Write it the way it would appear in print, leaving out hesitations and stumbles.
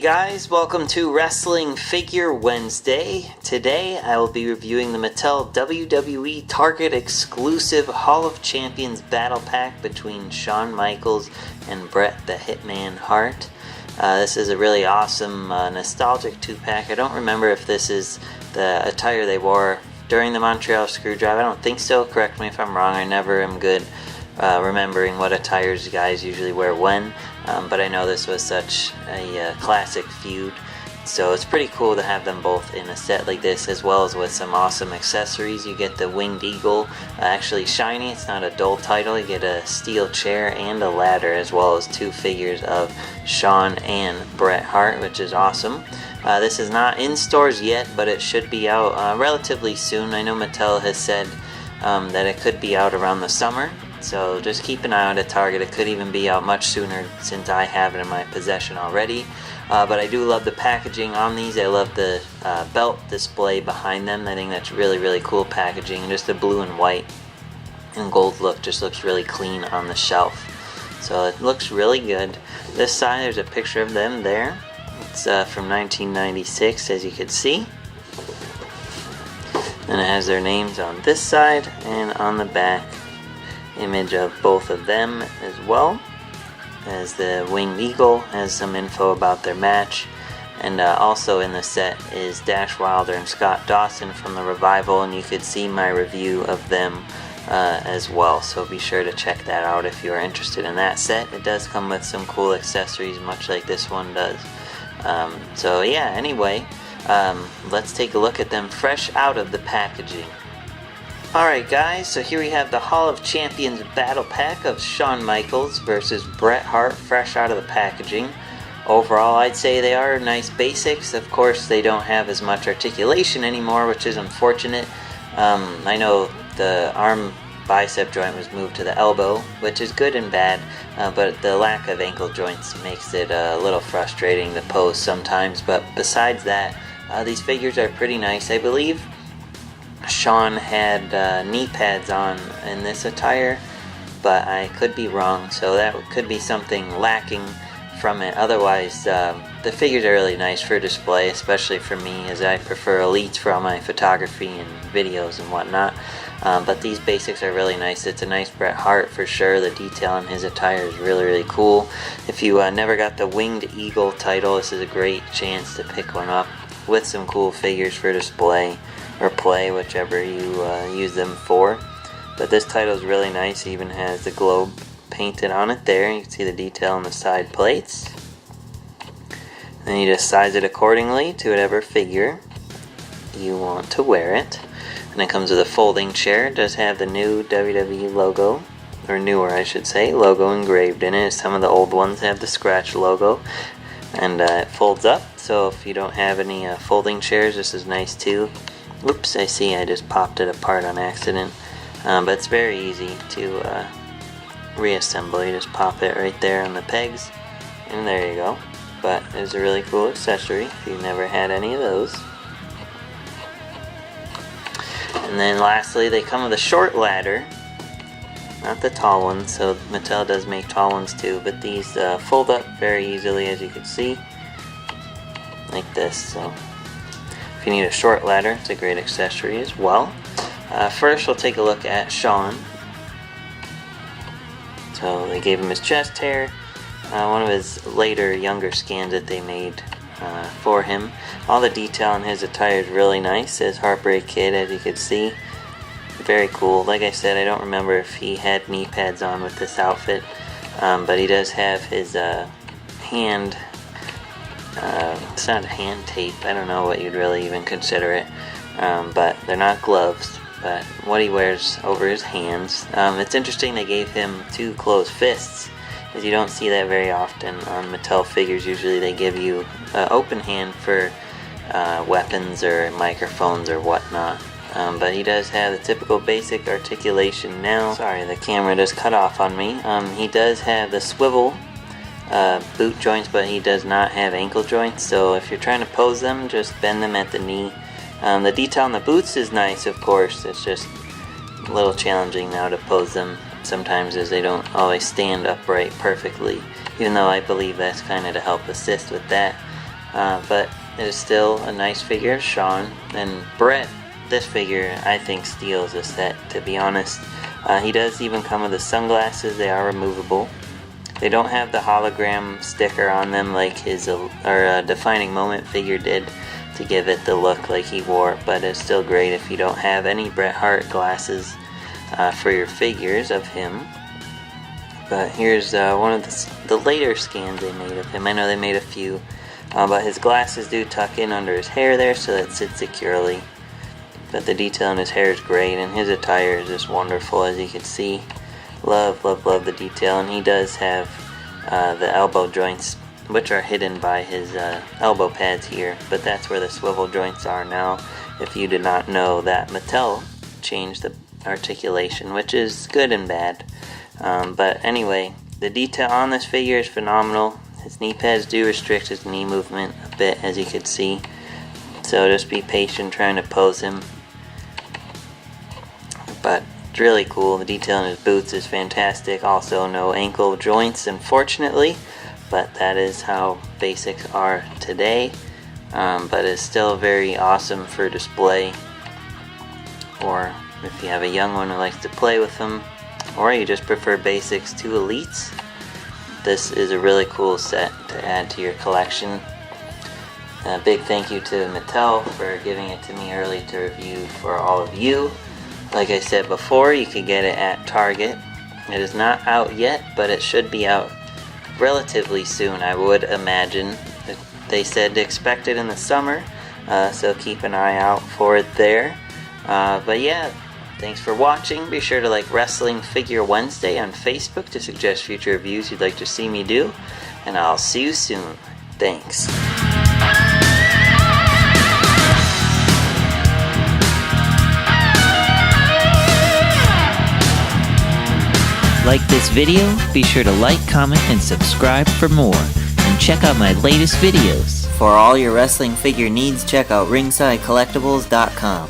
guys, welcome to Wrestling Figure Wednesday. Today I will be reviewing the Mattel WWE Target exclusive Hall of Champions Battle Pack between Shawn Michaels and Bret the Hitman Hart. This is a really awesome nostalgic 2-pack. I don't remember if this is the attire they wore during the Montreal Screwjob. I don't think so. Correct me if I'm wrong. I never am good remembering what attires guys usually wear when. But I know this was such a classic feud, so it's pretty cool to have them both in a set like this, as well as with some awesome accessories. You get the Winged Eagle, actually shiny, it's not a dull title. You get a steel chair and a ladder, as well as 2 figures of Shawn and Bret Hart, which is awesome. This is not in stores yet, but it should be out relatively soon. I know Mattel has said that it could be out around the summer. So just keep an eye on it at Target. It could even be out much sooner since I have it in my possession already. But I do love the packaging on these. I love the belt display behind them. I think that's really cool packaging. Just the blue and white and gold look just looks really clean on the shelf. So it looks really good. This side, there's a picture of them there. It's from 1996, as you can see. And it has their names on this side and on the back. Image of both of them as well, as the Winged Eagle has some info about their match. And also in the set is Dash Wilder and Scott Dawson from the Revival, and you could see my review of them as well, so be sure to check that out if you are interested in that set. It does come with some cool accessories, much like this one does. So yeah, anyway, let's take a look at them fresh out of the packaging. Alright guys, so here we have the Hall of Champions Battle Pack of Shawn Michaels versus Bret Hart, fresh out of the packaging. Overall, I'd say they are nice basics. Of course, they don't have as much articulation anymore, which is unfortunate. I know the arm bicep joint was moved to the elbow, which is good and bad, but the lack of ankle joints makes it a little frustrating to pose sometimes. But besides that, these figures are pretty nice. I believe Shawn had knee pads on in this attire, but I could be wrong, so that could be something lacking from it. Otherwise, the figures are really nice for display, especially for me, as I prefer elites for all my photography and videos and whatnot. But these basics are really nice. It's a nice Bret Hart for sure. The detail on his attire is really cool. If you never got the Winged Eagle title, this is a great chance to pick one up with some cool figures for display or play, whichever you use them for. But this title is really nice. It even has the globe painted on it there. You can see the detail on the side plates. Then you just size it accordingly to whatever figure you want to wear it. And it comes with a folding chair. It does have the new WWE logo, or newer I should say, logo engraved in it. Some of the old ones have the scratch logo. And it folds up, so if you don't have any folding chairs, this is nice too. Oops, I see I just popped it apart on accident. But it's very easy to reassemble. You just pop it right there on the pegs, and there you go. But it's a really cool accessory if you've never had any of those. And then lastly, they come with a short ladder, not the tall ones, so Mattel does make tall ones too, but these fold up very easily, as you can see, like this. So if you need a short ladder, it's a great accessory as well. First, we'll take a look at Shawn. So they gave him his chest hair, one of his later younger scans that they made for him. All the detail on his attire is really nice. It says Heartbreak Kid, as you can see. Very cool. Like I said, I don't remember if he had knee pads on with this outfit, but he does have his hand. It's not hand tape. I don't know what you'd really even consider it, but they're not gloves. But what he wears over his hands. It's interesting they gave him 2 closed fists, as you don't see that very often on Mattel figures. Usually they give you an open hand for weapons or microphones or whatnot. But he does have the typical basic articulation now. Sorry, the camera just cut off on me. He does have the swivel boot joints, but he does not have ankle joints. So if you're trying to pose them, just bend them at the knee. The detail on the boots is nice, of course. It's just a little challenging now to pose them sometimes, as they don't always stand upright perfectly, even though I believe that's kind of to help assist with that. but it is still a nice figure of Shawn. And Bret, this figure I think steals the set, to be honest. He does even come with the sunglasses. They are removable. They don't have the hologram sticker on them like his Defining Moment figure did to give it the look like he wore, but it's still great if you don't have any Bret Hart glasses for your figures of him. But here's one of the later scans they made of him. I know they made a few, but his glasses do tuck in under his hair there, so that sits securely. But the detail in his hair is great, and his attire is just wonderful, as you can see. Love, love, love the detail, and he does have the elbow joints, which are hidden by his elbow pads here, but that's where the swivel joints are now. If you did not know that, Mattel changed the articulation, which is good and bad. But anyway, the detail on this figure is phenomenal. His knee pads do restrict his knee movement a bit, as you can see, so just be patient trying to pose him. But it's really cool. The detail in his boots is fantastic. Also no ankle joints, unfortunately, but that is how basics are today. But it's still very awesome for display, or if you have a young one who likes to play with them, or you just prefer basics to elites. This is a really cool set to add to your collection. A big thank you to Mattel for giving it to me early to review for all of you. Like I said before, you can get it at Target. It is not out yet, but it should be out relatively soon, I would imagine. They said to expect it in the summer, so keep an eye out for it there. But yeah, thanks for watching. Be sure to like Wrestling Figure Wednesday on Facebook to suggest future reviews you'd like to see me do, and I'll see you soon. Thanks. Like this video? Be sure to like, comment, and subscribe for more. And check out my latest videos. For all your wrestling figure needs, check out ringsidecollectibles.com.